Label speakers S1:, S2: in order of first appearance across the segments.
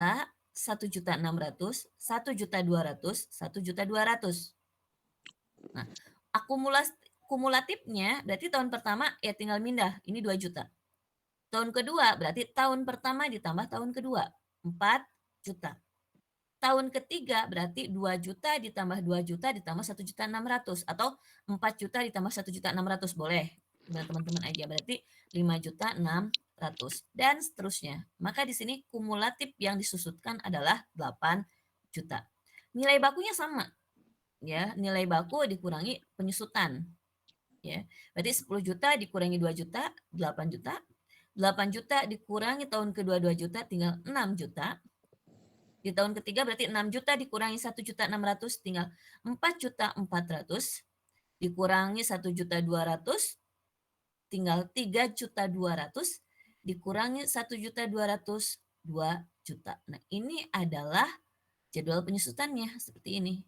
S1: 1.600.000, 1.200.000, 1.200.000. Nah, kumulatifnya berarti tahun pertama ya tinggal mindah, ini 2 juta. Tahun kedua berarti tahun pertama ditambah tahun kedua, 4 juta. Tahun ketiga berarti 2 juta ditambah 2 juta ditambah 1.600.000 atau 4 juta ditambah 1.600.000 boleh. Teman-teman aja berarti 5.600.000 dan seterusnya. Maka di sini kumulatif yang disusutkan adalah 8 juta. Nilai bakunya sama. Ya, nilai baku dikurangi penyusutan. Ya. Berarti 10 juta dikurangi 2 juta, 8 juta. 8 juta dikurangi tahun kedua 2 juta tinggal 6 juta. Di tahun ketiga berarti 6 juta dikurangi 1.600.000 tinggal 4.400.000 dikurangi 1.200.000 tinggal 3.200.000 dikurangi 1.200.000 2 juta. Nah, ini adalah jadwal penyusutannya seperti ini.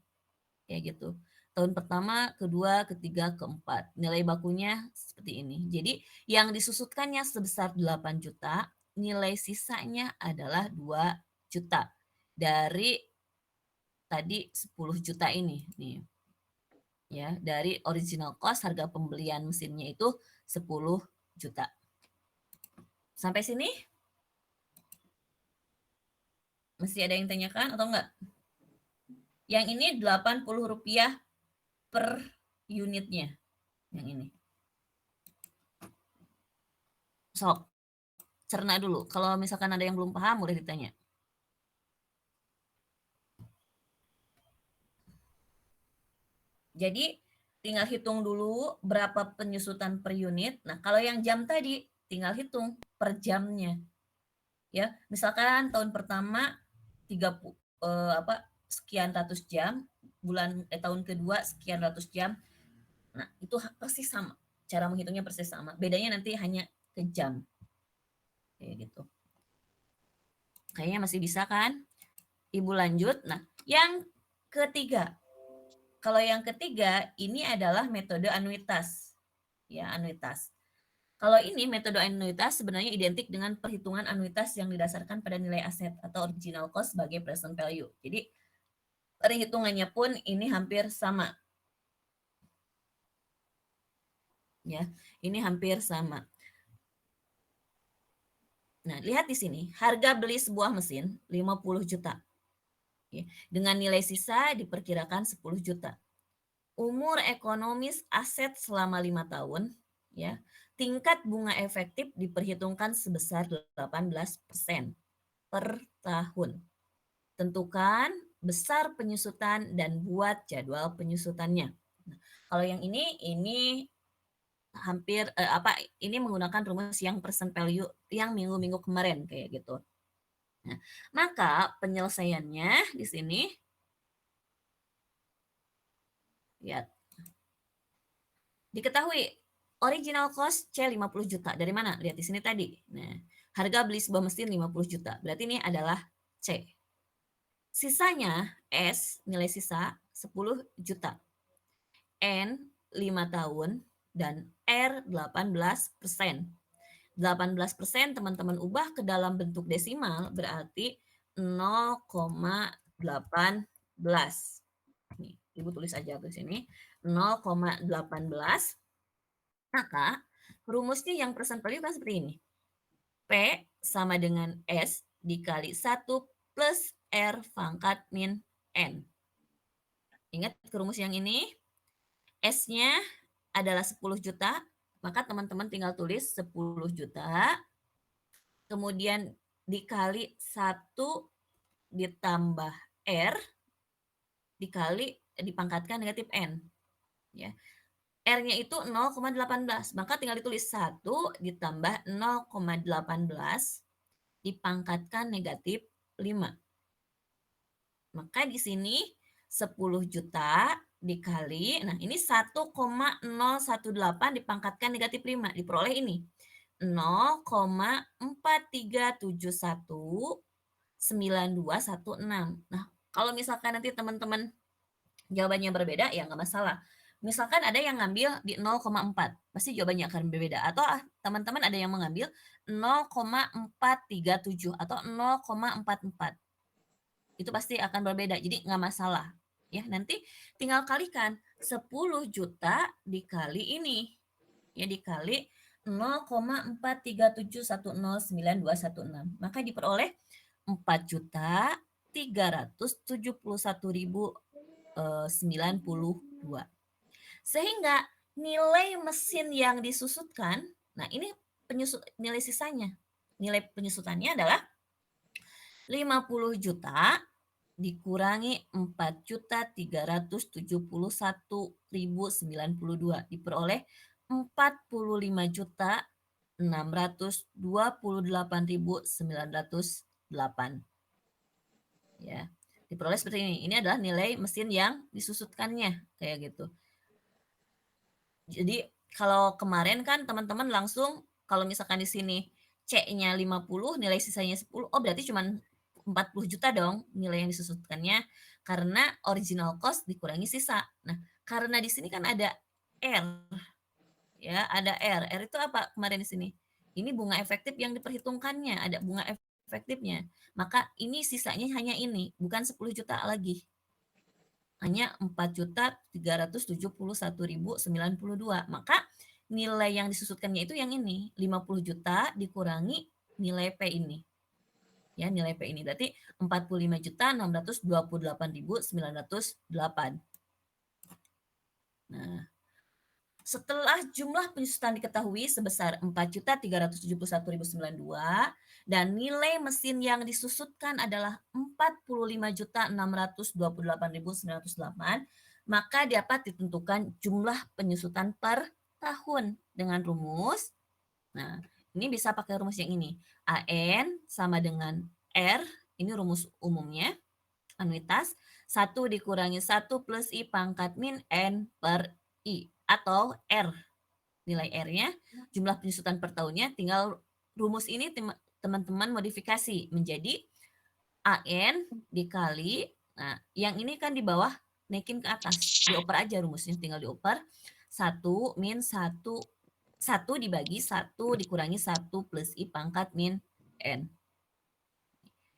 S1: Kayak gitu. Tahun pertama, kedua, ketiga, keempat. Nilai bakunya seperti ini. Jadi yang disusutkannya sebesar 8 juta, nilai sisanya adalah 2 juta. Dari tadi 10 juta ini nih. Ya, dari original cost harga pembelian mesinnya itu 10 juta. Sampai sini? Masih ada yang tanyakan atau enggak? Yang ini Rp80 per unitnya. Yang ini. Sok, cerna dulu. Kalau misalkan ada yang belum paham, boleh ditanya. Jadi tinggal hitung dulu berapa penyusutan per unit. Nah, kalau yang jam tadi tinggal hitung per jamnya. Ya, misalkan tahun pertama 30 sekian ratus jam, tahun kedua sekian ratus jam. Nah, itu persis sama. Cara menghitungnya persis sama. Bedanya nanti hanya ke jam. Kayak gitu. Kayaknya masih bisa kan? Ibu lanjut. Nah, yang ketiga. Kalau yang ketiga, ini adalah metode anuitas. Ya, anuitas. Kalau ini metode anuitas sebenarnya identik dengan perhitungan anuitas yang didasarkan pada nilai aset atau original cost sebagai present value. Jadi, perhitungannya pun ini hampir sama. Ya, ini hampir sama. Nah, lihat di sini, harga beli sebuah mesin 50 juta. Ya, dengan nilai sisa diperkirakan 10 juta. Umur ekonomis aset selama 5 tahun, ya. Tingkat bunga efektif diperhitungkan sebesar 18% per tahun. Tentukan besar penyusutan dan buat jadwal penyusutannya. Nah, kalau yang ini hampir ini menggunakan rumus yang percent value yang minggu-minggu kemarin kayak gitu. Nah, maka penyelesaiannya di sini lihat. Diketahui original cost C 50 juta. Dari mana? Lihat di sini tadi. Nah, harga beli sebuah mesin 50 juta. Berarti ini adalah C. Sisanya S, nilai sisa 10 juta. N 5 tahun dan R 18%. 18% teman-teman ubah ke dalam bentuk desimal berarti 0,18. Nih, Ibu tulis aja di sini 0,18. Maka rumusnya yang percent value kan seperti ini. P sama dengan S dikali 1 plus R pangkat min N. Ingat ke rumus yang ini, S-nya adalah 10 juta, maka teman-teman tinggal tulis 10 juta, kemudian dikali 1 ditambah R, dikali dipangkatkan negatif N. Ya. R-nya itu 0,18, maka tinggal ditulis 1 ditambah 0,18 dipangkatkan negatif 5. Maka di sini 10 juta dikali, nah ini 1,018 dipangkatkan negatif 5, diperoleh ini. 0,43719216. Nah, kalau misalkan nanti teman-teman jawabannya berbeda, ya nggak masalah. Misalkan ada yang ngambil di 0,4, pasti jawabannya akan berbeda. Atau teman-teman ada yang mengambil 0,437 atau 0,44. Itu pasti akan berbeda, jadi nggak masalah. Ya, nanti tinggal kalikan 10 juta dikali ini. Ya, dikali 0,437109216. Maka diperoleh 4.371.092. Sehingga nilai mesin yang disusutkan, nah ini nilai sisanya. Nilai penyusutannya adalah 50 juta dikurangi 4.371.092 diperoleh 45.628.908. Ya, diperoleh seperti ini. Ini adalah nilai mesin yang disusutkannya kayak gitu. Jadi kalau kemarin kan teman-teman langsung kalau misalkan di sini C-nya 50, nilai sisanya 10, oh berarti cuma 40 juta dong nilai yang disusutkannya karena original cost dikurangi sisa. Nah, karena di sini kan ada R, ya ada R. R itu apa kemarin di sini? Ini bunga efektif yang diperhitungkannya, ada bunga efektifnya. Maka ini sisanya hanya ini, bukan 10 juta lagi. Hanya 4.371.092. Maka nilai yang disusutkannya itu yang ini, 50 juta dikurangi nilai P ini. Ya, nilai P ini berarti 45.628.908. Nah, setelah jumlah penyusutan diketahui sebesar 4.371.092 dan nilai mesin yang disusutkan adalah 45.628.908, maka dapat ditentukan jumlah penyusutan per tahun dengan rumus. Nah, ini bisa pakai rumus yang ini. AN sama dengan R, ini rumus umumnya, anuitas, 1 dikurangi 1 plus I pangkat min N per I. Atau R, nilai R-nya, jumlah penyusutan per tahunnya, tinggal rumus ini teman-teman modifikasi menjadi AN dikali, nah yang ini kan di bawah, naikin ke atas, dioper aja rumusnya, tinggal dioper, 1 min 1, 1 dibagi 1 dikurangi 1 plus I pangkat min N.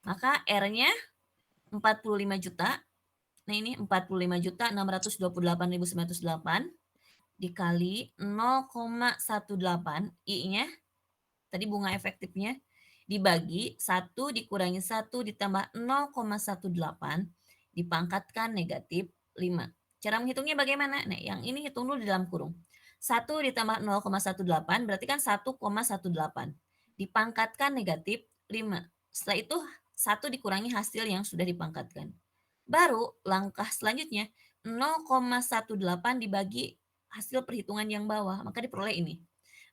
S1: Maka R-nya 45 juta, nah ini 45.628.908 dikali 0,18 I-nya, tadi bunga efektifnya, dibagi 1 dikurangi 1 ditambah 0,18 dipangkatkan negatif 5. Cara menghitungnya bagaimana? Nah, yang ini hitung dulu di dalam kurung. 1 ditambah 0,18 berarti kan 1,18. Dipangkatkan negatif 5. Setelah itu 1 dikurangi hasil yang sudah dipangkatkan. Baru langkah selanjutnya 0,18 dibagi hasil perhitungan yang bawah, maka diperoleh ini.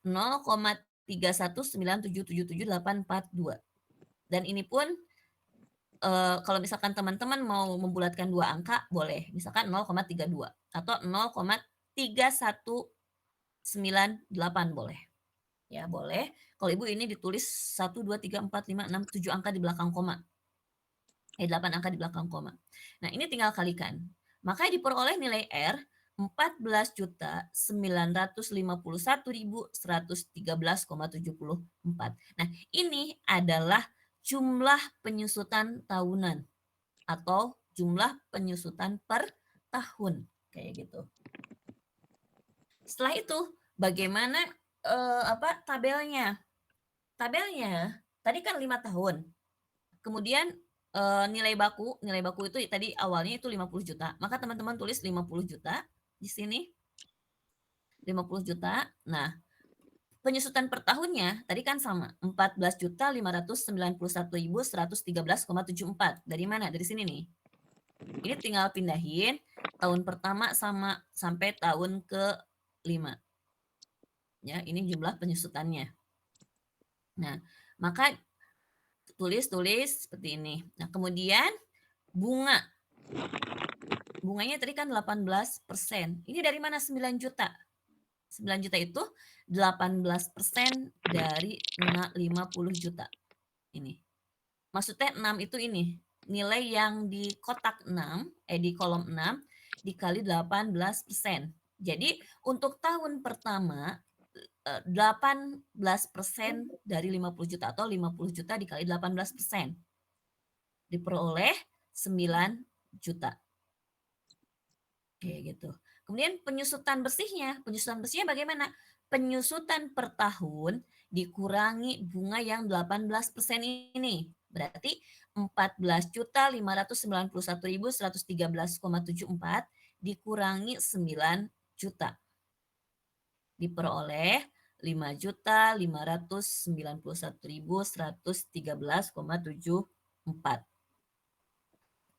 S1: 0,319777842. Dan ini pun kalau misalkan teman-teman mau membulatkan dua angka boleh, misalkan 0,32 atau 0,3198 boleh. Ya, boleh. Kalau Ibu ini ditulis 1 2 3 4 5 6 7 angka di belakang koma. 8 angka di belakang koma. Nah, ini tinggal kalikan. Maka diperoleh nilai R 14.951.113,74. Nah, ini adalah jumlah penyusutan tahunan atau jumlah penyusutan per tahun kayak gitu. Setelah itu, bagaimana tabelnya? Tabelnya tadi kan 5 tahun. Kemudian nilai baku itu tadi awalnya itu 50 juta. Maka teman-teman tulis 50 juta di sini. 50 juta. Nah, penyusutan per tahunnya tadi kan sama, 14.591.113,74. Dari mana? Dari sini nih. Ini tinggal pindahin tahun pertama sama sampai tahun ke-5. Ya, ini jumlah penyusutannya. Nah, maka tulis seperti ini. Nah, kemudian bunga. Bunganya tadi kan 18%. Ini dari mana 9 juta? 9 juta itu 18% dari 50 juta. Ini. Maksudnya 6 itu ini. Nilai yang di kotak 6, di kolom 6 dikali 18%. Jadi untuk tahun pertama 18% dari 50 juta atau 50 juta dikali 18%. Diperoleh 9 juta. Kayak gitu. Kemudian penyusutan bersihnya bagaimana? Penyusutan per tahun dikurangi bunga yang 18% ini. Berarti 14.591.113,74 dikurangi 9 juta. Diperoleh 5.591.113,74.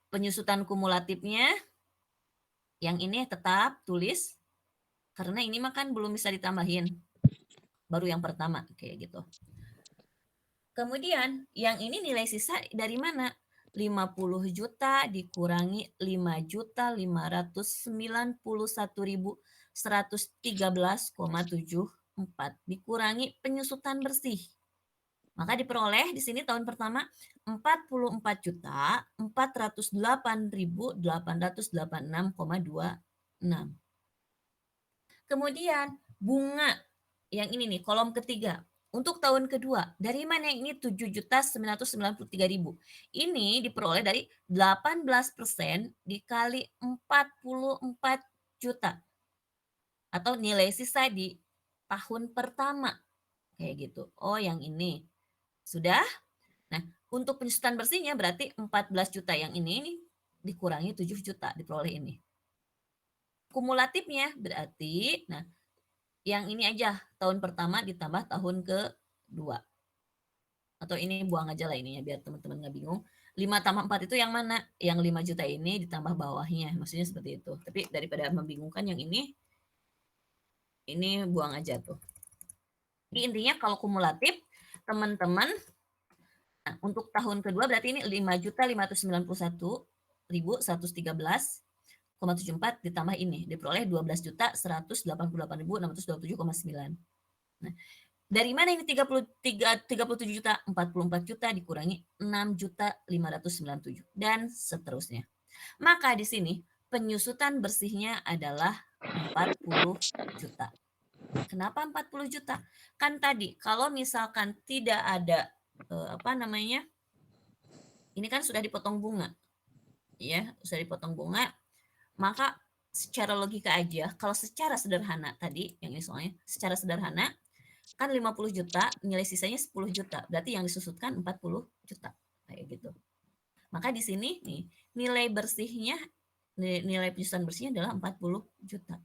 S1: Penyusutan kumulatifnya yang ini tetap tulis karena ini mah kan belum bisa ditambahin. Baru yang pertama kayak gitu. Kemudian yang ini nilai sisa dari mana? 50 juta dikurangi 5.591.113,74 dikurangi penyusutan bersih. Maka diperoleh di sini tahun pertama 44.408.886,26. Kemudian bunga yang ini nih kolom ketiga. Untuk tahun kedua, dari mana yang ini 7.993.000? Ini diperoleh dari 18% dikali 44 juta. Atau nilai sisa di tahun pertama. Kayak gitu. Oh, yang ini. Sudah? Nah, untuk penyusutan bersihnya berarti 14 juta yang ini dikurangi 7 juta diperoleh ini. Kumulatifnya berarti, nah yang ini aja tahun pertama ditambah tahun kedua. Atau ini buang aja lah ininya biar teman-teman nggak bingung. 5 tambah 4 itu yang mana? Yang 5 juta ini ditambah bawahnya. Maksudnya seperti itu. Tapi daripada membingungkan yang ini buang aja tuh. Jadi intinya kalau kumulatif, teman-teman, nah, untuk tahun kedua berarti ini 5.591.113,74 ditambah ini diperoleh 12.188.627,9. Nah, dari mana ini 37 juta? 44 juta dikurangi 6.597 dan seterusnya. Maka di sini penyusutan bersihnya adalah 40 juta. Kenapa 40 juta? Kan tadi kalau misalkan tidak ada ini kan sudah dipotong bunga. Ya, sudah dipotong bunga, maka secara logika aja kalau secara sederhana tadi yang ini soalnya secara sederhana kan 50 juta, nilai sisanya 10 juta. Berarti yang disusutkan 40 juta. Kayak gitu. Maka di sini nih, nilai penyusutan bersihnya adalah 40 juta.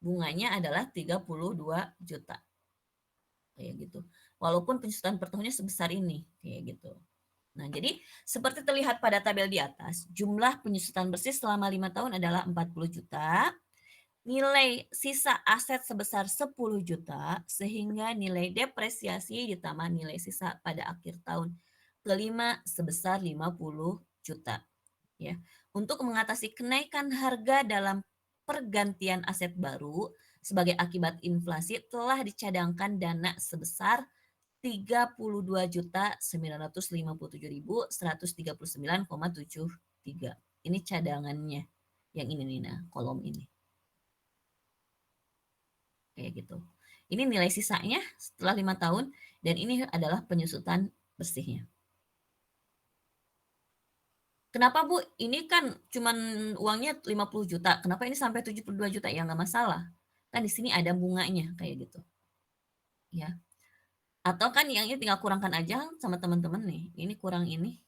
S1: Bunganya adalah 32 juta. Kayak gitu. Walaupun penyusutan per tahunnya sebesar ini. Kayak gitu. Nah, jadi seperti terlihat pada tabel di atas, jumlah penyusutan bersih selama 5 tahun adalah 40 juta. Nilai sisa aset sebesar 10 juta, sehingga nilai depresiasi ditambah nilai sisa pada akhir tahun kelima sebesar 50 juta. Ya. Untuk mengatasi kenaikan harga dalam pergantian aset baru sebagai akibat inflasi telah dicadangkan dana sebesar 32.957.139,73. Ini cadangannya. Yang ini Nina, kolom ini. Kayak gitu. Ini nilai sisanya setelah 5 tahun dan ini adalah penyusutan bersihnya. Kenapa Bu? Ini kan cuman uangnya 50 juta. Kenapa ini sampai 72 juta? Ya nggak masalah. Kan di sini ada bunganya kayak gitu. Ya. Atau kan yang ini tinggal kurangkan aja sama teman-teman nih. Ini kurang ini.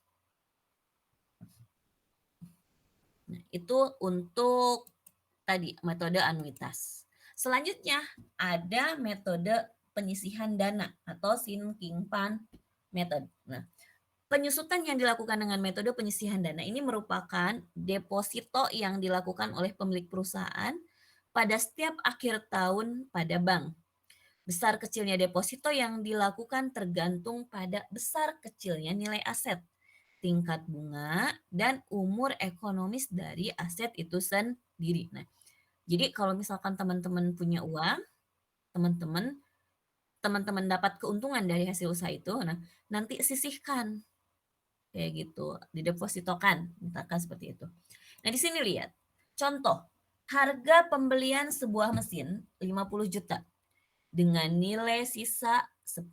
S1: Nah, itu untuk tadi metode anuitas. Selanjutnya ada metode penyisihan dana atau sinking fund method. Nah, penyusutan yang dilakukan dengan metode penyisihan dana ini merupakan deposito yang dilakukan oleh pemilik perusahaan pada setiap akhir tahun pada bank. Besar kecilnya deposito yang dilakukan tergantung pada besar kecilnya nilai aset, tingkat bunga, dan umur ekonomis dari aset itu sendiri. Nah, jadi kalau misalkan teman-teman punya uang, teman-teman dapat keuntungan dari hasil usaha itu, nah nanti sisihkan kayak gitu, didepositokan, misalkan seperti itu. Nah, di sini lihat contoh Harga pembelian sebuah mesin 50 juta dengan nilai sisa 10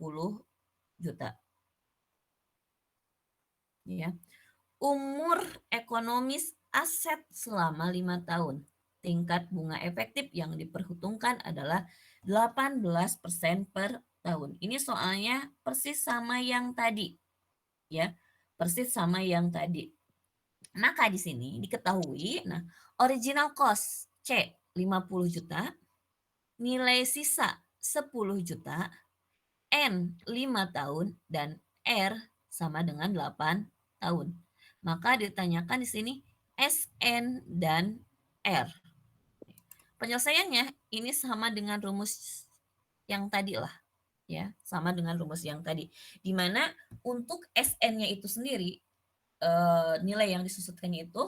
S1: juta. Ya. Umur ekonomis aset selama 5 tahun. Tingkat bunga efektif yang diperhitungkan adalah 18% per tahun. Ini soalnya persis sama yang tadi. Ya, persis sama yang tadi. Maka di sini diketahui, nah, original cost C 50 juta, nilai sisa 10 juta, N 5 tahun, dan R sama dengan 8 tahun. Maka ditanyakan di sini SN dan R. Penyelesaiannya ini sama dengan rumus yang tadi lah, ya, sama dengan rumus yang tadi. Di mana untuk SN-nya itu sendiri, nilai yang disusutkannya itu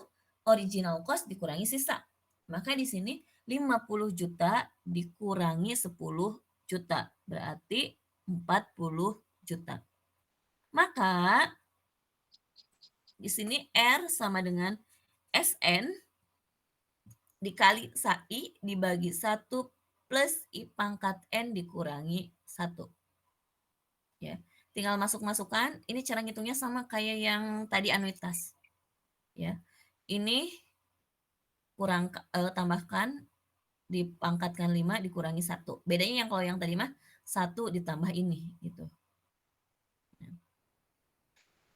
S1: original cost dikurangi sisa. Maka di sini 50 juta dikurangi 10 juta, berarti 40 juta. Maka di sini R sama dengan SN dikali SAI dibagi 1 plus I pangkat N dikurangi 1. Ya, tinggal masuk-masukkan. Ini cara ngitungnya sama kayak yang tadi anuitas. Ya, ini kurang tambahkan dipangkatkan 5 dikurangi 1. Bedanya yang kalau yang tadi mah 1 ditambah ini gitu.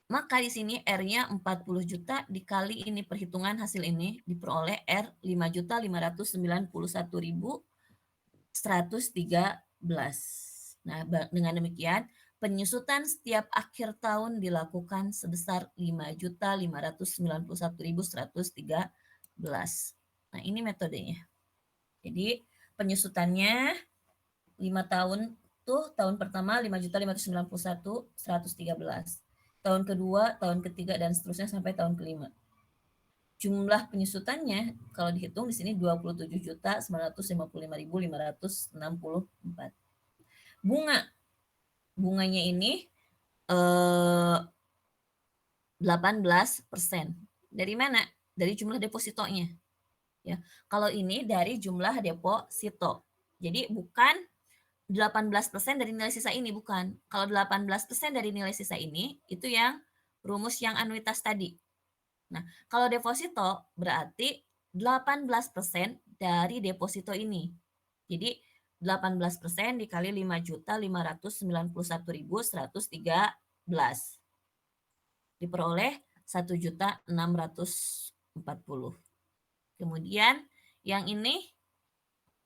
S1: Maka di sini R-nya 40 juta dikali ini perhitungan hasil ini diperoleh R 5.591.113. Nah, dengan demikian penyusutan setiap akhir tahun dilakukan sebesar 5.591.113. Nah, ini metodenya. Jadi penyusutannya 5 tahun tuh, tahun pertama 5.591.113. Tahun kedua, tahun ketiga, dan seterusnya sampai tahun kelima. Jumlah penyusutannya kalau dihitung di sini 27.955.564. Bunganya ini 18%. Dari mana? Dari jumlah depositonya. Ya. Kalau ini dari jumlah deposito. Jadi bukan 18% dari nilai sisa ini, bukan. Kalau 18% dari nilai sisa ini, itu yang rumus yang anuitas tadi. Nah, kalau deposito berarti 18% dari deposito ini. Jadi 18% dikali 5.591.113 diperoleh 1.640. Kemudian yang ini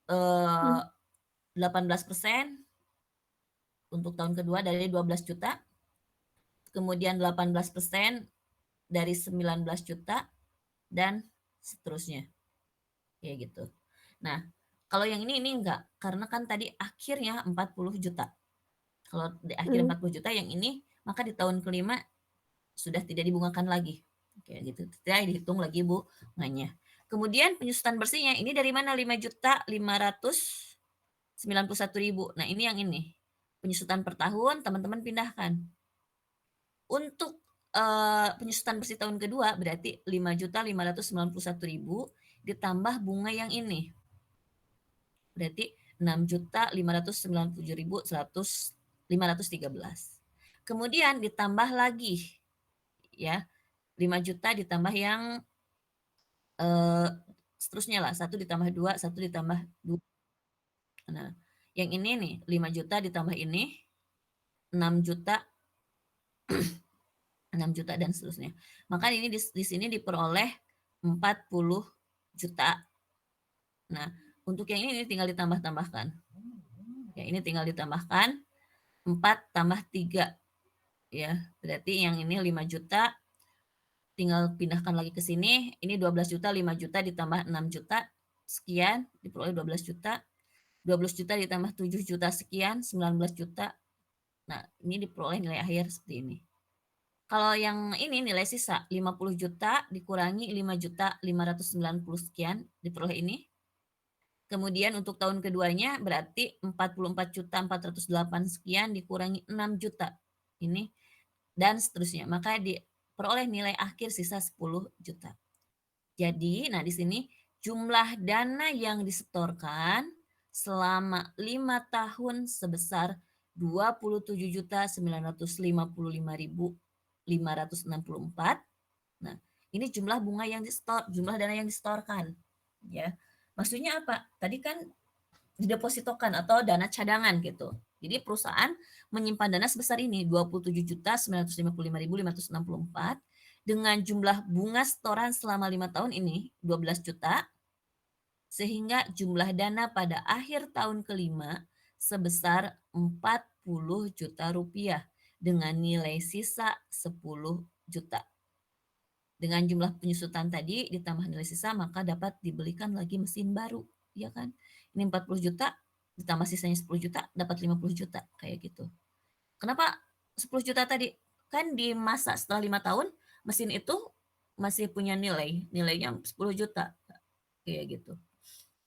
S1: 18% untuk tahun kedua dari 12 juta, kemudian 18% dari 19 juta, dan seterusnya. Ya gitu. Nah, kalau yang ini enggak, karena kan tadi akhirnya 40 juta. Kalau di akhir 40 juta yang ini, maka di tahun kelima sudah tidak dibungakan lagi. Kayak gitu. Tidak dihitung lagi bunganya. Kemudian penyusutan bersihnya, ini dari mana? 5.591.000. Nah, ini yang ini. Penyusutan per tahun, teman-teman pindahkan. Untuk penyusutan bersih tahun kedua berarti 5.591.000 ditambah bunga yang ini. Berarti 6.597.513. Kemudian ditambah lagi ya. 5 juta ditambah yang seterusnya lah, 1 ditambah 2, 1 ditambah 2. Nah, yang ini nih 5 juta ditambah ini 6 juta 6 juta dan seterusnya. Maka ini di sini diperoleh 40 juta. Nah, untuk yang ini tinggal ditambah-tambahkan. Ya, ini tinggal ditambahkan 4 tambah 3. Ya, berarti yang ini 5 juta tinggal pindahkan lagi ke sini. Ini 12 juta, 5 juta ditambah 6 juta sekian diperoleh 12 juta. 12 juta ditambah 7 juta sekian 19 juta. Nah, ini diperoleh nilai akhir seperti ini. Kalau yang ini nilai sisa 50 juta dikurangi 5 juta 590 sekian diperoleh ini. Kemudian untuk tahun keduanya berarti 44 juta 408 sekian dikurangi 6 juta. Ini dan seterusnya. Maka diperoleh nilai akhir sisa 10 juta. Jadi, nah di sini jumlah dana yang disetorkan selama 5 tahun sebesar 27.955.564. Nah, ini jumlah bunga yang jumlah dana yang disetorkan, ya. Maksudnya apa? Tadi kan didepositokan atau dana cadangan gitu. Jadi perusahaan menyimpan dana sebesar ini 27.955.564 dengan jumlah bunga setoran selama 5 tahun ini 12 juta, sehingga jumlah dana pada akhir tahun kelima sebesar 40 juta rupiah dengan nilai sisa 10 juta. Dengan jumlah penyusutan tadi ditambah nilai sisa, maka dapat dibelikan lagi mesin baru, ya kan? Ini 40 juta ditambah sisanya 10 juta dapat 50 juta kayak gitu. Kenapa 10 juta tadi? Kan di masa setelah 5 tahun mesin itu masih punya nilainya 10 juta kayak gitu.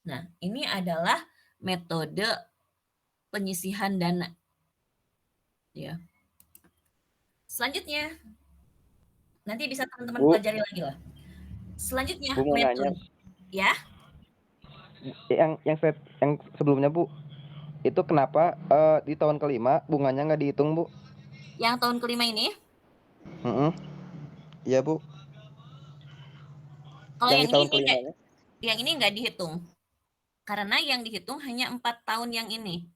S1: Nah, ini adalah metode penyisihan dana, ya. Selanjutnya, nanti bisa teman-teman
S2: Bu,
S1: pelajari lagi lah. Selanjutnya
S2: Bu mau nanya.
S1: metode, ya.
S2: Yang sebelumnya Bu, itu kenapa di tahun kelima bunganya nggak dihitung Bu?
S1: Yang tahun kelima ini,
S2: Iya Bu,
S1: kalau
S2: yang
S1: yang
S2: di
S1: ini
S2: tahun
S1: nih
S2: kelimanya.
S1: yang ini nggak dihitung. Karena yang dihitung hanya 4 tahun yang ini.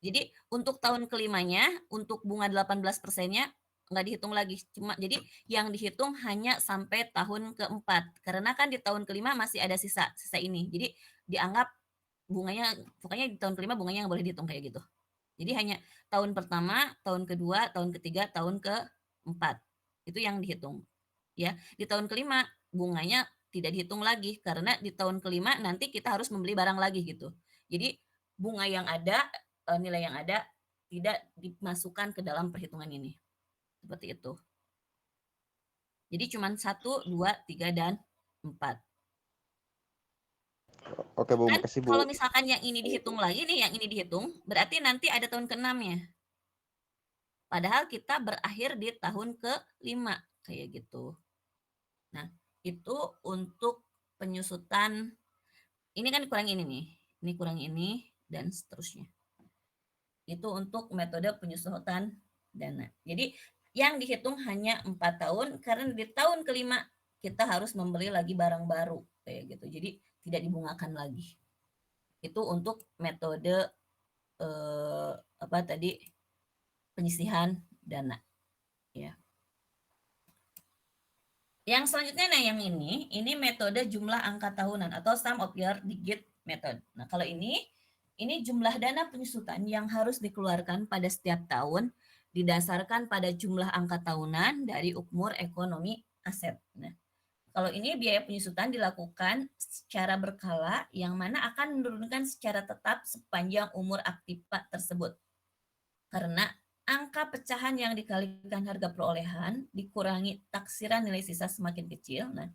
S1: Jadi untuk tahun kelimanya, untuk bunga 18%-nya nggak dihitung lagi. Jadi yang dihitung hanya sampai tahun keempat. Karena kan di tahun kelima masih ada sisa ini. Jadi dianggap bunganya, pokoknya di tahun kelima bunganya yang boleh dihitung kayak gitu. Jadi hanya tahun pertama, tahun kedua, tahun ketiga, tahun keempat. Itu yang dihitung. Ya, di tahun kelima bunganya tidak dihitung lagi karena di tahun kelima nanti kita harus membeli barang lagi gitu. Jadi bunga yang ada, nilai yang ada tidak dimasukkan ke dalam perhitungan ini. Seperti itu. Jadi cuma 1, 2, 3, dan 4.
S2: Oke Bu,
S1: Kan
S2: makasih Bu.
S1: kalau misalkan yang ini dihitung lagi nih, yang ini dihitung, berarti nanti ada tahun ke-6-nya. Padahal kita berakhir di tahun ke-5 kayak gitu. Nah, itu untuk penyusutan. Ini kan kurang ini nih, ini kurang ini, dan seterusnya. Itu untuk metode penyusutan dana. Jadi yang dihitung hanya 4 tahun, karena di tahun kelima kita harus membeli lagi barang baru kayak gitu. Jadi tidak dibungakan lagi. Itu untuk metode apa tadi, penyisihan dana, ya. Yang selanjutnya, nah yang ini metode jumlah angka tahunan atau sum of your digit method. Nah kalau ini jumlah dana penyusutan yang harus dikeluarkan pada setiap tahun didasarkan pada jumlah angka tahunan dari umur ekonomi aset. Nah, kalau ini biaya penyusutan dilakukan secara berkala yang mana akan menurunkan secara tetap sepanjang umur aktiva tersebut. Karena angka pecahan yang dikalikan harga perolehan dikurangi taksiran nilai sisa semakin kecil. Nah,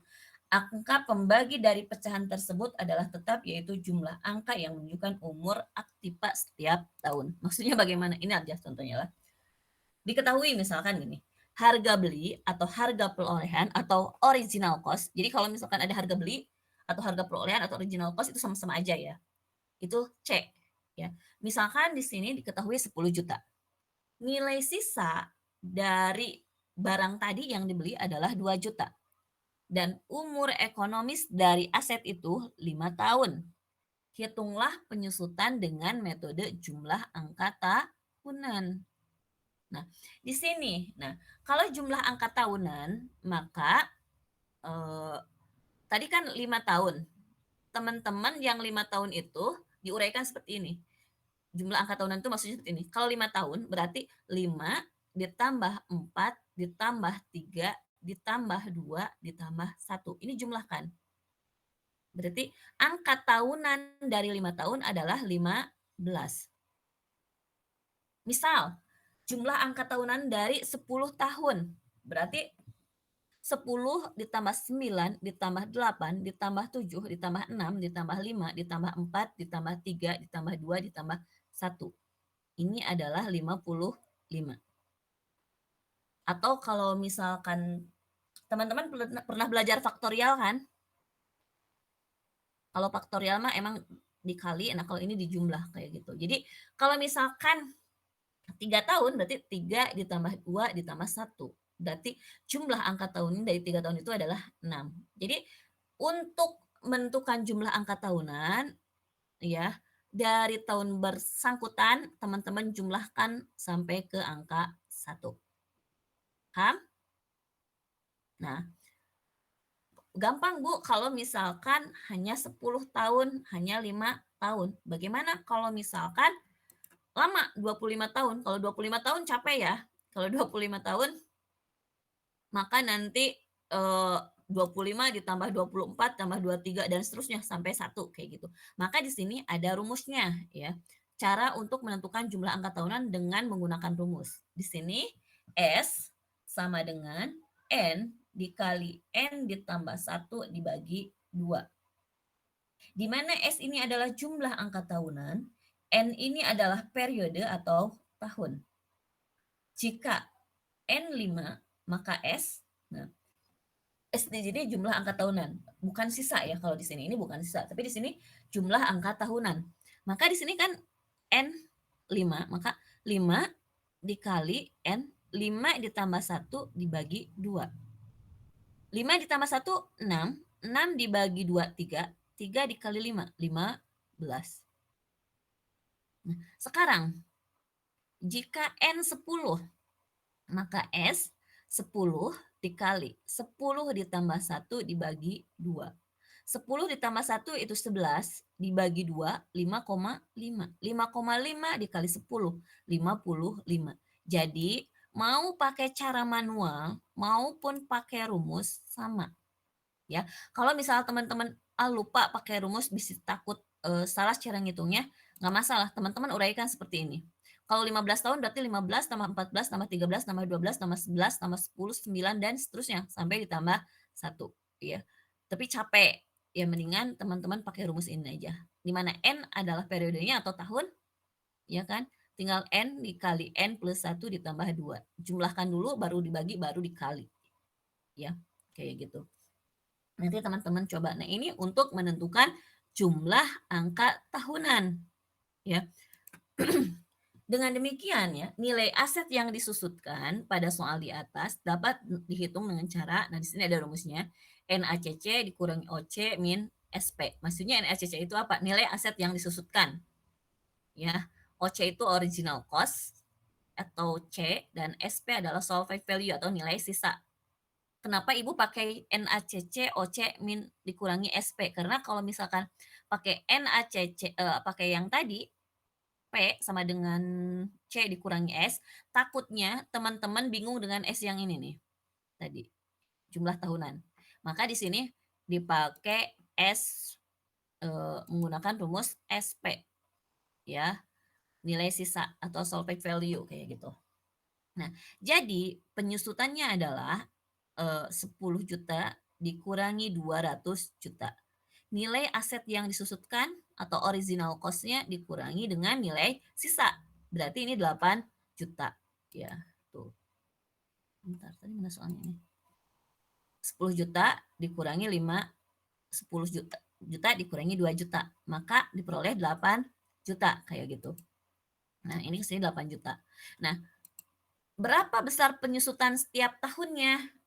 S1: angka pembagi dari pecahan tersebut adalah tetap, yaitu jumlah angka yang menunjukkan umur aktiva setiap tahun. Maksudnya bagaimana? Ini aja contohnya lah. Diketahui misalkan gini, harga beli atau harga perolehan atau original cost. Jadi kalau misalkan ada harga beli atau harga perolehan atau original cost itu sama-sama aja ya. Itu C. Ya. Misalkan di sini diketahui 10 juta. Nilai sisa dari barang tadi yang dibeli adalah 2 juta. Dan umur ekonomis dari aset itu 5 tahun. Hitunglah penyusutan dengan metode jumlah angka tahunan. Nah, di sini, kalau jumlah angka tahunan, maka tadi kan 5 tahun. Teman-teman yang 5 tahun itu diuraikan seperti ini. Jumlah angka tahunan itu maksudnya seperti ini. Kalau 5 tahun berarti 5 ditambah 4 ditambah 3 ditambah 2 ditambah 1. Ini jumlahkan. Berarti angka tahunan dari 5 tahun adalah 15. Misal, jumlah angka tahunan dari 10 tahun. Berarti 10 ditambah 9 ditambah 8 ditambah 7 ditambah 6 ditambah 5 ditambah 4 ditambah 3 ditambah 2 ditambah 1. Ini adalah 55. Atau kalau misalkan teman-teman pernah belajar faktorial kan? Kalau faktorial mah emang dikali, nah kalau ini dijumlah kayak gitu. Jadi kalau misalkan 3 tahun berarti 3 ditambah 2 ditambah 1. Berarti jumlah angka tahun dari 3 tahun itu adalah 6. Jadi untuk menentukan jumlah angka tahunan ya, dari tahun bersangkutan teman-teman jumlahkan sampai ke angka 1. Paham? Nah, gampang Bu kalau misalkan hanya 10 tahun, hanya 5 tahun. Bagaimana kalau misalkan lama 25 tahun? Kalau 25 tahun capek ya. Kalau 25 tahun maka nanti 25 ditambah 24 tambah 23 dan seterusnya sampai 1 kayak gitu. Maka di sini ada rumusnya ya. Cara untuk menentukan jumlah angka tahunan dengan menggunakan rumus. Di sini S sama dengan N dikali N ditambah 1 dibagi 2. Di mana S ini adalah jumlah angka tahunan, N ini adalah periode atau tahun. Jika N 5, maka S, nah, S di sini jumlah angka tahunan, bukan sisa ya kalau di sini. Ini bukan sisa, tapi di sini jumlah angka tahunan. Maka di sini kan N 5, maka 5 dikali N, 5 ditambah 1 dibagi 2. 5 ditambah 1, 6. 6 dibagi 2, 3. 3 dikali 5, 15. Nah, sekarang, jika N 10, maka S 10 dikali 10 ditambah 1 dibagi 2. 10 ditambah 1 itu 11, dibagi 2, 5,5. 5,5 dikali 10, 55. Jadi, mau pakai cara manual maupun pakai rumus sama. Ya, kalau misalnya teman-teman lupa pakai rumus, bisa takut salah cara ngitungnya, nggak masalah, teman-teman uraikan seperti ini. Kalau 15 tahun berarti 15 tambah 14 tambah 13 tambah 12 tambah 11 tambah 10, 9 dan seterusnya sampai ditambah 1 ya. Tapi capek, ya mendingan teman-teman pakai rumus ini aja. Di mana N adalah periodenya atau tahun, ya kan? Tinggal N dikali N plus 1 ditambah 2. Jumlahkan dulu baru dibagi baru dikali. Ya, kayak gitu. Nanti teman-teman coba. Nah, ini untuk menentukan jumlah angka tahunan. Ya. Dengan demikian ya, nilai aset yang disusutkan pada soal di atas dapat dihitung dengan cara, nah di sini ada rumusnya, NACC dikurangi OC min SP. Maksudnya NACC itu apa? Nilai aset yang disusutkan. Ya. OC itu original cost atau C, dan SP adalah solvent value atau nilai sisa. Kenapa Ibu pakai NaCC, OC, min dikurangi SP? Karena kalau misalkan pakai NaCC, pakai yang tadi, P sama dengan C dikurangi S, takutnya teman-teman bingung dengan S yang ini nih, tadi, jumlah tahunan. Maka di sini dipakai S, menggunakan rumus SP, ya, nilai sisa atau solvent value, kayak gitu. Nah, jadi penyusutannya adalah 10 juta dikurangi 200 juta. Nilai aset yang disusutkan atau original cost-nya dikurangi dengan nilai sisa. Berarti ini 8 juta. Ya, tuh. Bentar, tadi mana soalnya ini? 10 juta dikurangi 5, 10 juta dikurangi 2 juta. Maka diperoleh 8 juta, kayak gitu. Nah, ini kesini 8 juta. Nah, berapa besar penyusutan setiap tahunnya?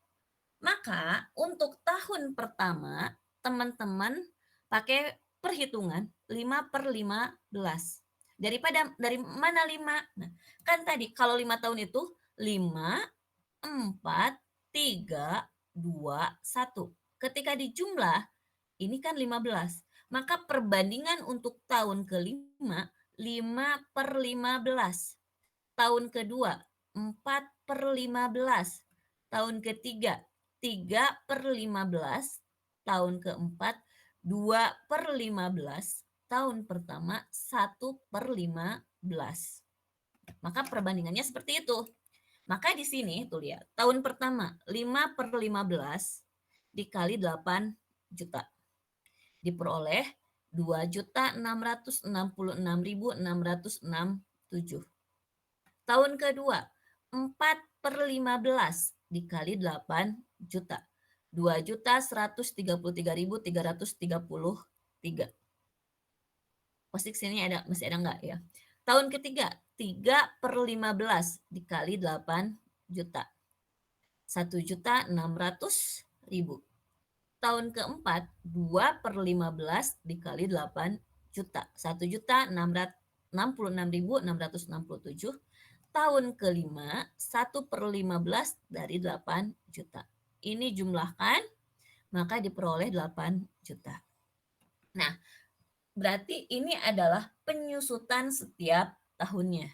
S1: Maka untuk tahun pertama, teman-teman pakai perhitungan 5/15. Dari mana 5? Nah, kan tadi kalau 5 tahun itu 5, 4, 3, 2, 1. Ketika dijumlah, ini kan 15. Maka perbandingan untuk tahun kelima, 5/15. Tahun kedua, 4/15. Tahun ketiga, 3/15. Tahun keempat, 2/15. Tahun pertama, 1/15. Maka perbandingannya seperti itu. Maka di sini tuh lihat, tahun pertama 5/15 dikali 8 juta. Diperoleh 2.666.667. Tahun kedua, 4/15 dikali 8 juta. 2.133.330. 3. Posisi sini masih ada nggak ya? Tahun ketiga, 3/15 dikali 8 juta. 1.600.000. Tahun keempat, 2/15 dikali 8 juta. 1.666.667. Tahun kelima, 1/15 dari 8 juta. Ini jumlahkan, maka diperoleh 8 juta. Nah, berarti ini adalah penyusutan setiap tahunnya.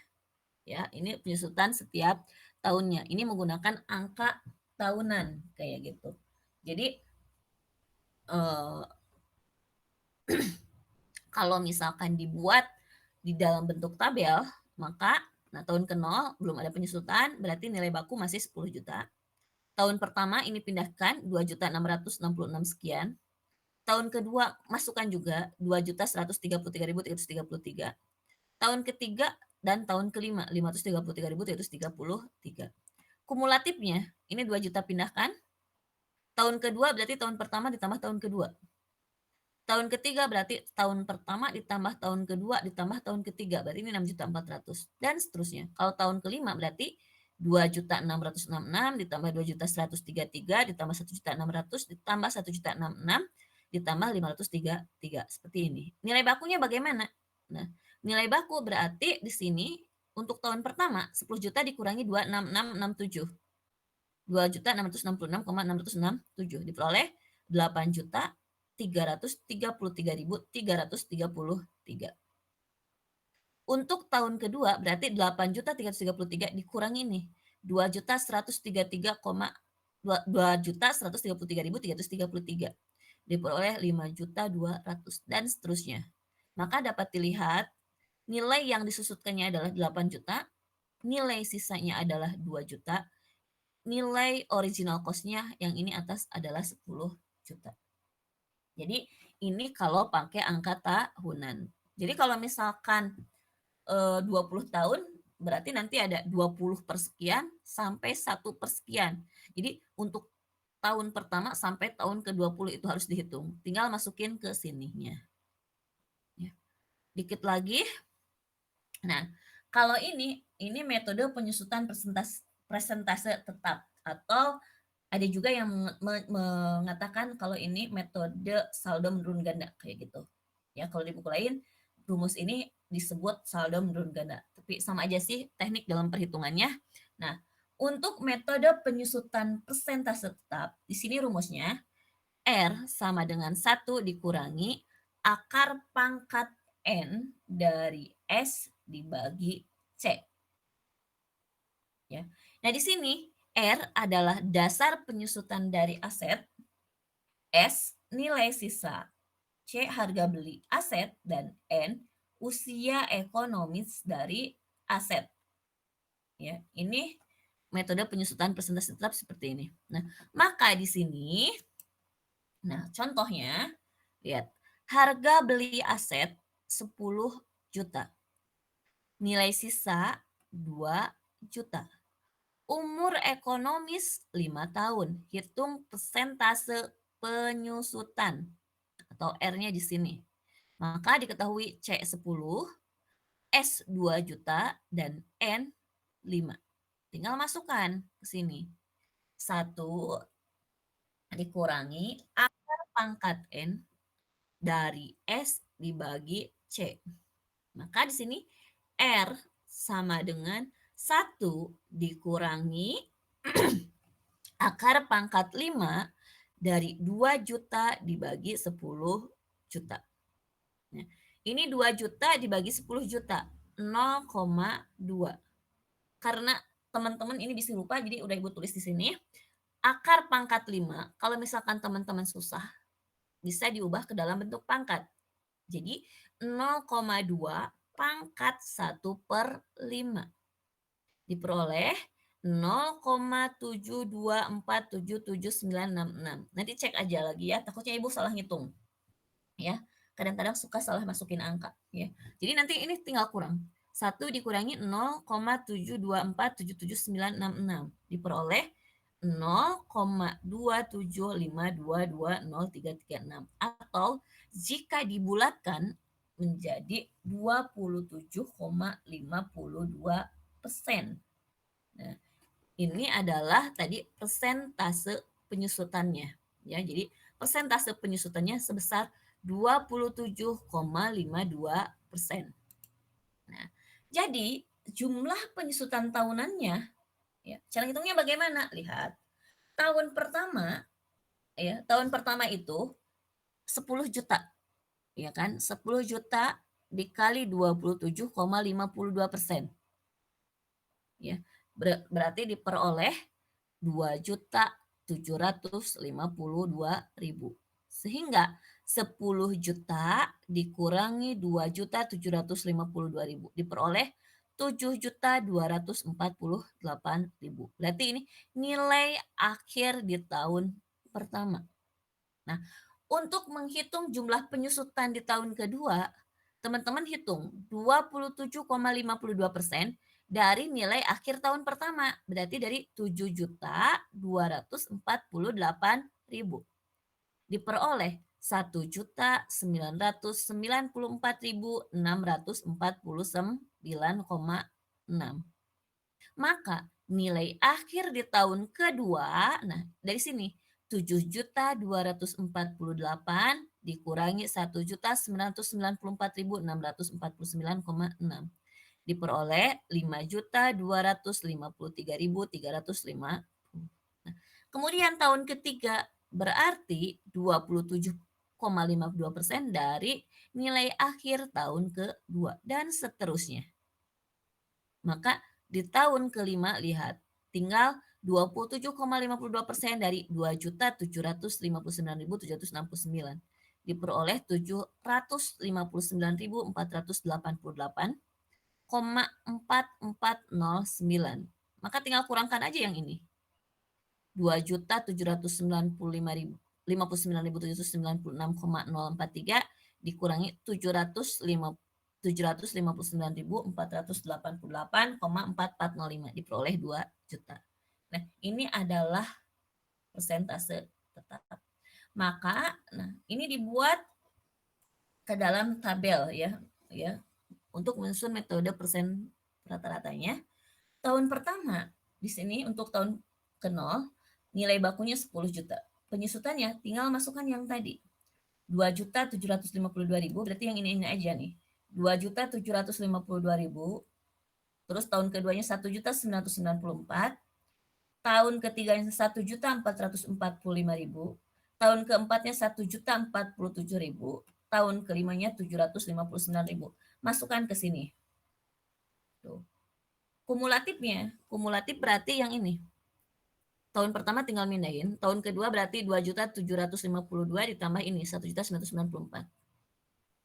S1: Ya, ini penyusutan setiap tahunnya. Ini menggunakan angka tahunan kayak gitu. Jadi kalau misalkan dibuat di dalam bentuk tabel, maka tahun ke-0 belum ada penyusutan, berarti nilai baku masih 10 juta. Tahun pertama ini pindahkan 2.666 sekian. Tahun kedua masukkan juga 2.133.333. Tahun ketiga dan tahun kelima 533.333. Kumulatifnya ini 2 juta pindahkan. Tahun kedua berarti tahun pertama ditambah tahun kedua. Tahun ketiga berarti tahun pertama ditambah tahun kedua ditambah tahun ketiga, berarti ini 6.400.000 dan seterusnya. Kalau tahun kelima berarti 2.666 ditambah 2.133 ditambah 1.600 ditambah 1.066 ditambah 533 seperti ini. Nilai bakunya bagaimana? Nah, nilai baku berarti di sini untuk tahun pertama 10 juta dikurangi 26667. 2.666,667 diperoleh 8.333.333. Untuk tahun kedua berarti 8.333 dikurangi nih 2.133.333 diperoleh 5.200.000 dan seterusnya. Maka dapat dilihat nilai yang disusutkannya adalah 8 juta, nilai sisanya adalah 2 juta, nilai original cost-nya yang ini atas adalah 10 juta. Jadi ini kalau pakai angka tahunan. Jadi kalau misalkan 20 tahun berarti nanti ada 20 persekian sampai 1 persekian. Jadi untuk tahun pertama sampai tahun ke-20 itu harus dihitung. Tinggal masukin ke sininya. Ya. Dikit lagi. Nah, kalau ini metode penyusutan presentase tetap atau ada juga yang mengatakan kalau ini metode saldo menurun ganda kayak gitu. Ya, kalau di buku lain rumus ini disebut saldo menurun ganda. Tapi sama aja sih teknik dalam perhitungannya. Nah, untuk metode penyusutan persentase tetap, di sini rumusnya R sama dengan 1 dikurangi akar pangkat N dari S dibagi C. Ya. Nah, di sini R adalah dasar penyusutan dari aset, S nilai sisa, C harga beli aset, dan N usia ekonomis dari aset. Ya, ini metode penyusutan persentase tetap seperti ini. Nah, maka di sini, nah contohnya, lihat, harga beli aset 10 juta. Nilai sisa 2 juta. Umur ekonomis 5 tahun. Hitung persentase penyusutan atau R-nya di sini. Maka diketahui C 10, S 2 juta, dan N 5. Tinggal masukkan ke sini. 1 dikurangi akar pangkat N dari S dibagi C. Maka di sini R sama dengan 1 dikurangi akar pangkat 5 dari 2 juta dibagi 10 juta. Nah, ini 2 juta dibagi 10 juta, 0,2. Karena teman-teman ini bisa lupa, jadi udah Ibu tulis di sini. Akar pangkat 5, kalau misalkan teman-teman susah, bisa diubah ke dalam bentuk pangkat. Jadi 0,2 pangkat 1/5 diperoleh 0,7247796. Nanti cek aja lagi ya, takutnya Ibu salah ngitung. Ya, kadang-kadang suka salah masukin angka ya. Jadi nanti ini tinggal kurang. 1 dikurangi 0,7247796 diperoleh 0,275220336 atau jika dibulatkan menjadi 27,52%. Nah, ini adalah tadi persentase penyusutannya ya. Jadi persentase penyusutannya sebesar 27,52%. Nah, jadi jumlah penyusutan tahunannya ya. Cara hitungnya bagaimana? Lihat. Tahun pertama ya, tahun pertama itu 10 juta. Ya kan? 10 juta dikali 27,52%. Ya. Berarti diperoleh 2.752.000. Sehingga 10 juta dikurangi 2.752.000 diperoleh 7.248.000. Berarti ini nilai akhir di tahun pertama. Nah, untuk menghitung jumlah penyusutan di tahun kedua, teman-teman hitung 27,52% dari nilai akhir tahun pertama, berarti dari 7.248.000 diperoleh 1.994.649,6. Maka nilai akhir di tahun kedua, nah dari sini 7.248 dikurangi 1.994.649,6 diperoleh 5.253.305. Nah, kemudian tahun ketiga berarti 27,52% dari nilai akhir tahun kedua dan seterusnya. Maka di tahun kelima lihat tinggal 27,52% dari 2.759.769 diperoleh 759.488,4409. Maka tinggal kurangkan aja yang ini. 2.759.059.796,043 dikurangi 759.488,4405 diperoleh 2 juta. Nah, ini adalah persentase tetap. Maka, nah ini dibuat ke dalam tabel ya, untuk menyusun metode persen rata-ratanya. Tahun pertama di sini untuk tahun ke-0 nilai bakunya 10 juta. Penyusutannya tinggal masukkan yang tadi. 2.752.000 berarti yang ini aja nih. 2.752.000. Terus tahun keduanya 1.994. Tahun ketiganya 1.445.000. Tahun keempatnya 1.047.000. Tahun kelimanya 759.000. Masukkan ke sini. Tuh. Kumulatif berarti yang ini. Tahun pertama tinggal mindahin, tahun kedua berarti 2.752 ditambah ini 1.994.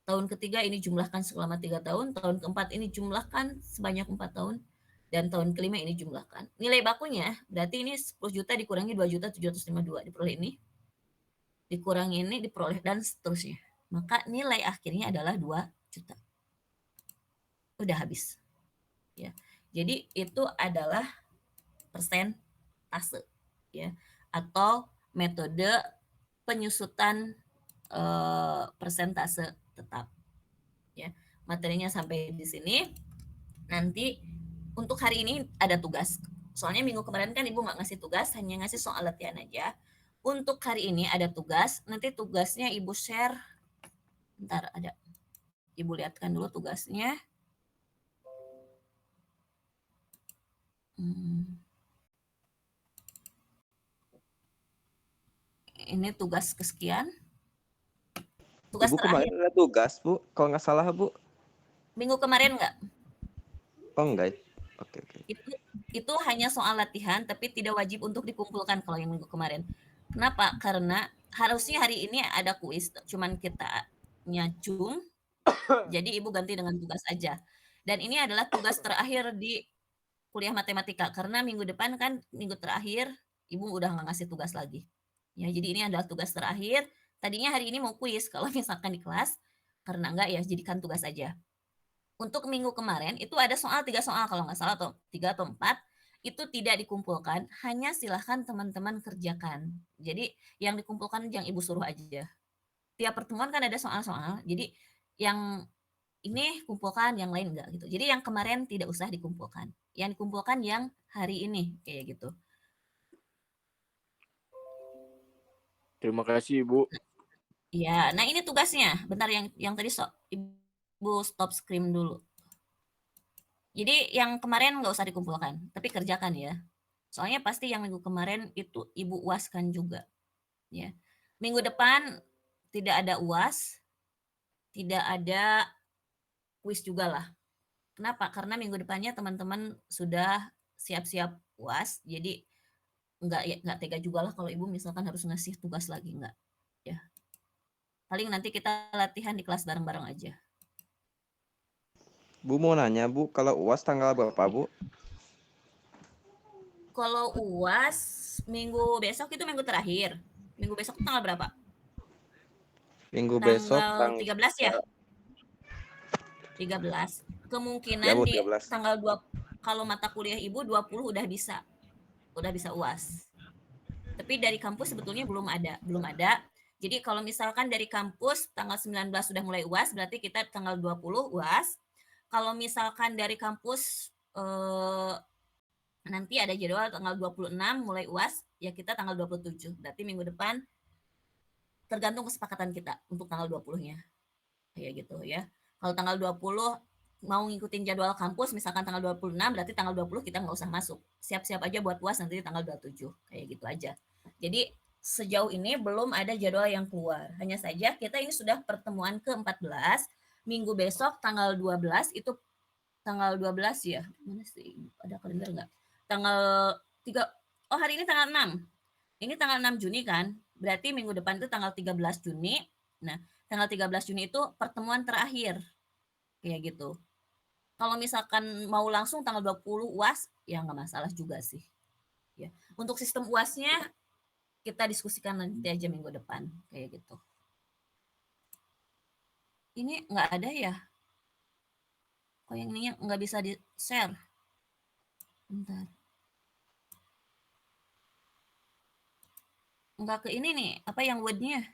S1: Tahun ketiga ini jumlahkan selama 3 tahun, tahun keempat ini jumlahkan sebanyak 4 tahun, dan tahun kelima ini jumlahkan. Nilai bakunya berarti ini 10 juta dikurangi 2.752 diperoleh ini, dikurangi ini diperoleh dan seterusnya. Maka nilai akhirnya adalah 2 juta. Udah habis. Ya. Jadi itu adalah persentase ya, atau metode penyusutan persentase tetap ya. Materinya sampai di sini. Nanti untuk hari ini ada tugas, soalnya minggu kemarin kan ibu nggak ngasih tugas, hanya ngasih soal latihan aja. Untuk hari ini ada tugas, nanti tugasnya ibu share, bentar ada, ibu lihatkan dulu tugasnya. Ini tugas kesekian. Tugas
S2: Ibu
S1: terakhir.
S2: kemarin ada tugas, Bu. Kalau nggak salah, Bu.
S1: Minggu kemarin nggak?
S2: Oh, enggak. Oke.
S1: Itu hanya soal latihan, tapi tidak wajib untuk dikumpulkan kalau yang minggu kemarin. Kenapa? Karena harusnya hari ini ada kuis, cuman kita nyacung, jadi ibu ganti dengan tugas aja. Dan ini adalah tugas terakhir di kuliah matematika, karena minggu depan kan minggu terakhir, ibu udah nggak ngasih tugas lagi. Ya, jadi ini adalah tugas terakhir. Tadinya hari ini mau kuis, kalau misalkan di kelas, karena enggak ya, jadikan tugas aja. Untuk minggu kemarin itu ada soal 3 soal kalau nggak salah, atau 3 atau 4. itu tidak dikumpulkan, hanya silahkan teman-teman kerjakan. Jadi yang dikumpulkan yang Ibu suruh aja. Tiap pertemuan kan ada soal-soal, jadi yang ini kumpulkan, yang lain enggak gitu. Jadi yang kemarin tidak usah dikumpulkan. Yang dikumpulkan yang hari ini, kayak gitu.
S3: Terima kasih, Ibu.
S1: Iya, nah ini tugasnya. Bentar yang tadi Ibu stop screen dulu. Jadi yang kemarin nggak usah dikumpulkan, tapi kerjakan ya. Soalnya pasti yang minggu kemarin itu Ibu uaskan juga. Ya. Minggu depan tidak ada uas, tidak ada kuis juga lah. Kenapa? Karena minggu depannya teman-teman sudah siap-siap uas, jadi nggak tega juga lah kalau Ibu misalkan harus ngasih tugas lagi, nggak. Ya. Paling nanti kita latihan di kelas bareng-bareng aja.
S2: Bu mau nanya Bu, kalau UAS tanggal berapa Bu?
S1: Kalau uas minggu besok itu minggu terakhir. Minggu besok tanggal berapa?
S2: Minggu besok
S1: Tanggal 13 ya? 13.
S2: ya
S1: Kemungkinan
S2: Bu
S1: di
S2: 13.
S1: tanggal 2 kalau mata kuliah Ibu 20 udah bisa. Udah bisa UAS. Tapi dari kampus sebetulnya belum ada. Jadi kalau misalkan dari kampus tanggal 19 sudah mulai UAS, berarti kita tanggal 20 UAS. Kalau misalkan dari kampus nanti ada jadwal tanggal 26 mulai UAS, ya kita tanggal 27. Berarti minggu depan tergantung kesepakatan kita untuk tanggal 20-nya. Kayak gitu ya. Kalau tanggal 20 mau ngikutin jadwal kampus, misalkan tanggal 26, berarti tanggal 20 kita nggak usah masuk. Siap-siap aja buat UAS nanti tanggal 27. Kayak gitu aja. Jadi sejauh ini belum ada jadwal yang keluar. Hanya saja kita ini sudah pertemuan ke-14. Minggu besok tanggal 12 itu tanggal 12 ya. Mana sih? Ada kalender nggak? Tanggal 3. Oh, hari ini tanggal 6. Ini tanggal 6 Juni kan? Berarti minggu depan itu tanggal 13 Juni. Nah, tanggal 13 Juni itu pertemuan terakhir. Kayak gitu. Kalau misalkan mau langsung tanggal 20 UAS, ya nggak masalah juga sih. Ya. Untuk sistem UASnya kita diskusikan nanti aja minggu depan. Kayak gitu. Ini nggak ada ya? Kok yang ini nggak bisa di-share? Bentar. Nggak ke ini nih. Apa yang word-nya?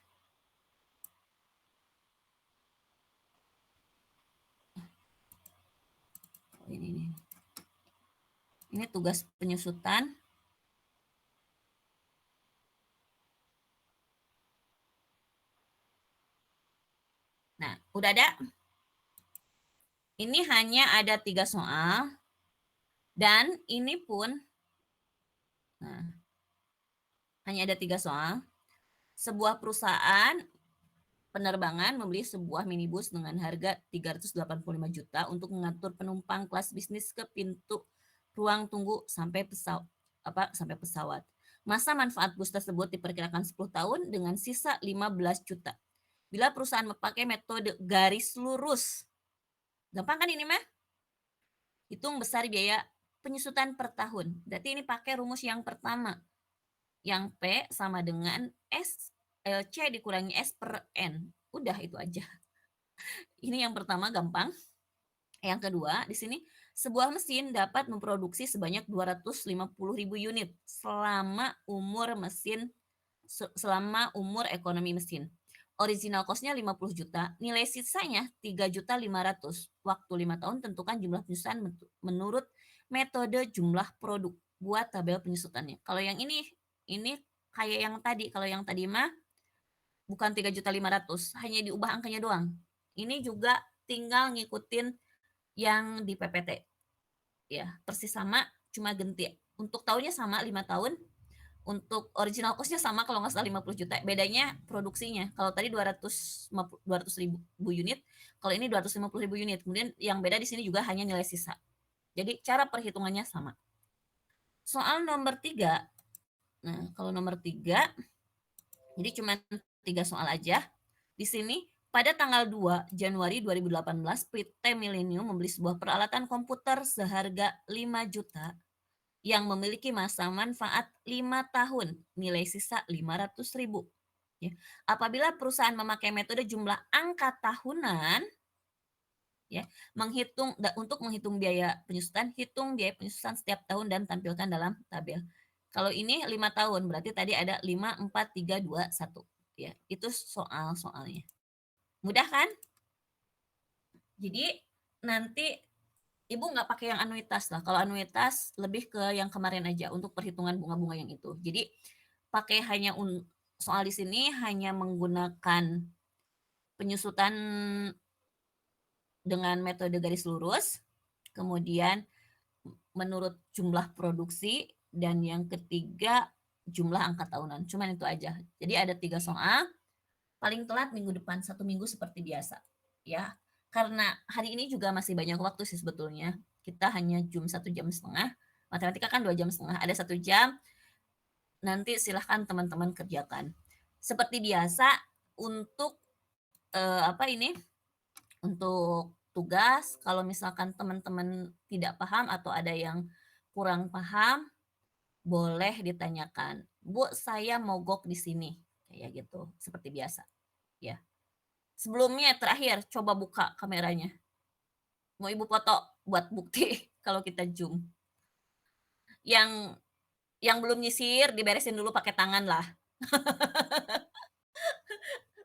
S1: Oh, ini nih. Ini tugas penyusutan. Nah, udah ada? Ini hanya ada 3 soal. Dan ini pun, nah, hanya ada 3 soal. Sebuah perusahaan penerbangan membeli sebuah minibus dengan harga 385 juta untuk mengatur penumpang kelas bisnis ke pintu ruang tunggu sampai pesawat. Masa manfaat bus tersebut diperkirakan 10 tahun dengan sisa 15 juta. Bila perusahaan memakai metode garis lurus. Gampang kan ini mah? Hitung besar biaya penyusutan per tahun. Berarti ini pakai rumus yang pertama. Yang P sama dengan C dikurangi S per N. Udah itu aja. Ini yang pertama gampang. Yang kedua, di sini sebuah mesin dapat memproduksi sebanyak 250.000 unit selama umur ekonomi mesin. Original cost-nya 50 juta, nilai sisanya 3.500.000. Waktu 5 tahun tentukan jumlah penyusutan menurut metode jumlah produk. Buat tabel penyusutannya. Kalau yang ini kayak yang tadi. Kalau yang tadi mah bukan 3.500.000, hanya diubah angkanya doang. Ini juga tinggal ngikutin yang di PPT. Ya, persis sama, cuma ganti. Untuk tahunnya sama 5 tahun. Untuk original cost-nya sama kalau nggak salah 50 juta. Bedanya produksinya. Kalau tadi 200.000 unit, kalau ini 250.000 unit. Kemudian yang beda di sini juga hanya nilai sisa. Jadi cara perhitungannya sama. Soal nomor 3. Nah, kalau nomor 3, jadi cuma 3 soal aja. Di sini pada tanggal 2 Januari 2018, PT Millennium membeli sebuah peralatan komputer seharga 5 juta yang memiliki masa manfaat 5 tahun, nilai sisa 500.000. Ya. Apabila perusahaan memakai metode jumlah angka tahunan, ya. Untuk menghitung biaya penyusutan, hitung biaya penyusutan setiap tahun dan tampilkan dalam tabel. Kalau ini 5 tahun, berarti tadi ada 5, 4, 3, 2, 1. Ya, itu soalnya. Mudah kan? Jadi nanti Ibu nggak pakai yang anuitas lah. Kalau anuitas lebih ke yang kemarin aja untuk perhitungan bunga-bunga yang itu. Jadi pakai hanya soal di sini hanya menggunakan penyusutan dengan metode garis lurus, kemudian menurut jumlah produksi, dan yang ketiga jumlah angka tahunan. Cuman itu aja. Jadi ada 3 soal. Paling telat minggu depan, 1 minggu seperti biasa. Ya, karena hari ini juga masih banyak waktu sih sebetulnya. Kita hanya 1 jam setengah. Matematika kan 2 jam setengah. Ada 1 jam. Nanti silahkan teman-teman kerjakan. Seperti biasa untuk untuk tugas, kalau misalkan teman-teman tidak paham atau ada yang kurang paham, boleh ditanyakan. Bu, saya mogok di sini. Kayak gitu, seperti biasa. Ya. Sebelumnya terakhir, coba buka kameranya. Mau Ibu foto buat bukti kalau kita zoom. Yang belum nyisir, diberesin dulu pakai tangan lah.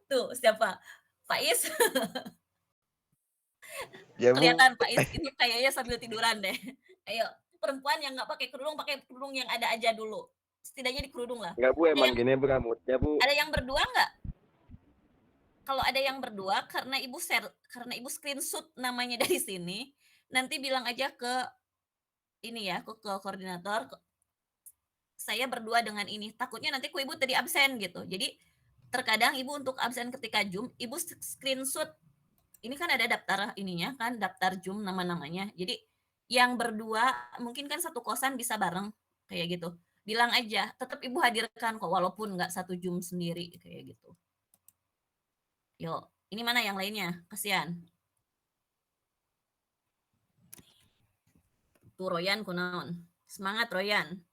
S1: Tuh, siapa? Faiz.
S2: Ya, Bu.
S1: Kelihatan Faiz ini kayaknya sambil tiduran deh. Ayo, perempuan yang nggak pakai kerudung yang ada aja dulu. Setidaknya di kerudung lah.
S2: Enggak, Bu, emang gini berambutnya, Bu.
S1: Ada yang berdua nggak? Kalau ada yang berdua, karena Ibu screenshot namanya dari sini, nanti bilang aja ke ini ya, ke koordinator, saya berdua dengan ini. Takutnya nanti Ibu tadi absen gitu. Jadi terkadang Ibu untuk absen ketika Zoom, Ibu screenshot. Ini kan ada daftar ininya kan, daftar Zoom nama-namanya. Jadi yang berdua mungkin kan satu kosan bisa bareng kayak gitu. Bilang aja, tetap Ibu hadirkan kok walaupun nggak satu Zoom sendiri kayak gitu. Yuk, ini mana yang lainnya? Kasihan. Tuh Royan kunaon. Semangat Royan.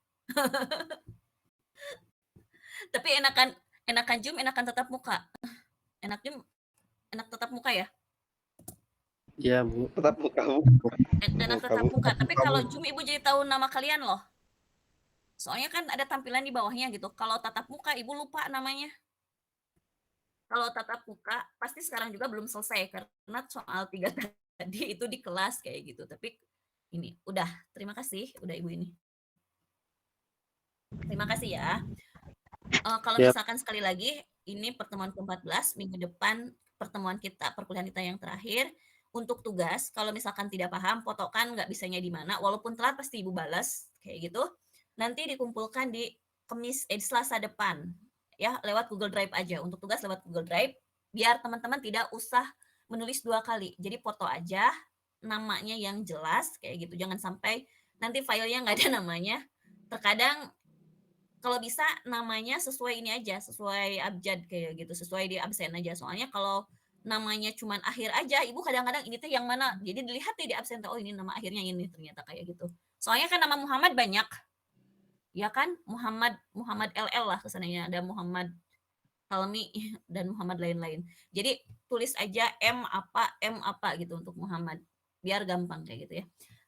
S1: Tapi enakan Zoom, enakan tatap muka. Enak Zoom, enak tatap muka ya?
S3: Iya, Bu.
S2: Tetap buka, Bu.
S1: Enak tatap muka. Tapi kalau Zoom Ibu jadi tahu nama kalian loh. Soalnya kan ada tampilan di bawahnya gitu. Kalau tatap muka Ibu lupa namanya. Kalau tatap muka pasti sekarang juga belum selesai karena soal 3 tadi itu di kelas kayak gitu. Tapi ini udah, terima kasih udah Ibu ini. Terima kasih ya. Kalau misalkan sekali lagi ini pertemuan ke-14, minggu depan pertemuan kita, perkuliahan kita yang terakhir. Untuk tugas, kalau misalkan tidak paham, fotokan nggak bisanya di mana, walaupun telat pasti Ibu balas kayak gitu. Nanti dikumpulkan di Selasa depan. Ya, lewat Google Drive aja. Untuk tugas lewat Google Drive, biar teman-teman tidak usah menulis 2 kali. Jadi foto aja, namanya yang jelas, kayak gitu. Jangan sampai nanti filenya nggak ada namanya. Terkadang kalau bisa namanya sesuai ini aja, sesuai abjad kayak gitu, sesuai di absen aja. Soalnya kalau namanya cuman akhir aja, Ibu kadang-kadang ini teh yang mana, jadi dilihat di absen, oh ini nama akhirnya ini ternyata kayak gitu. Soalnya kan nama Muhammad banyak. Ya kan, Muhammad LL lah kesannya, ada Muhammad Helmi dan Muhammad lain-lain. Jadi tulis aja M apa gitu untuk Muhammad, biar gampang kayak gitu ya.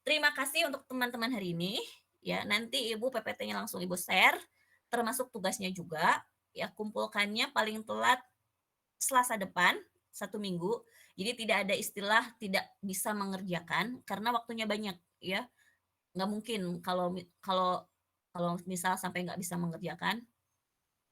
S1: Terima kasih untuk teman-teman hari ini. Ya, nanti Ibu PPT-nya langsung Ibu share, termasuk tugasnya juga. Ya, kumpulkannya paling telat Selasa depan, 1 minggu. Jadi tidak ada istilah tidak bisa mengerjakan karena waktunya banyak ya. Nggak mungkin kalau misal sampai nggak bisa mengerjakan.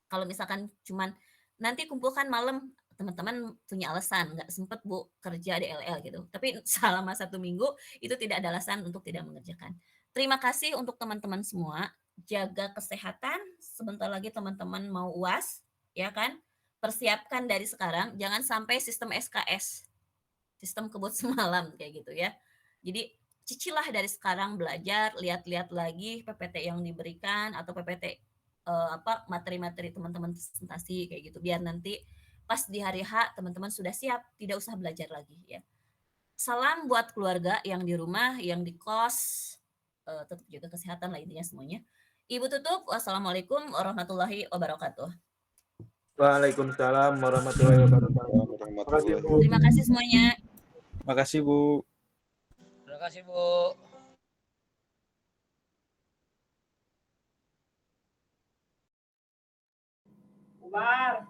S1: Kalau misalkan cuman nanti kumpulkan malam, teman-teman punya alasan nggak sempet Bu kerja di LL gitu. Tapi selama 1 minggu itu tidak ada alasan untuk tidak mengerjakan. Terima kasih untuk teman-teman semua. Jaga kesehatan. Sebentar lagi teman-teman mau UAS, ya kan? Persiapkan dari sekarang. Jangan sampai sistem SKS, sistem kebut semalam kayak gitu ya. Jadi cicilah dari sekarang belajar, lihat-lihat lagi PPT yang diberikan atau PPT materi-materi teman-teman presentasi kayak gitu, biar nanti pas di hari H teman-teman sudah siap, tidak usah belajar lagi ya. Salam buat keluarga yang di rumah, yang di kos, tetap jaga kesehatan lah intinya semuanya. Ibu tutup, wassalamualaikum warahmatullahi wabarakatuh.
S3: Waalaikumsalam warahmatullahi wabarakatuh. Terima kasih, Bu.
S1: Terima kasih semuanya.
S3: Makasih Bu.
S4: Terima kasih Bu.
S5: Bubar.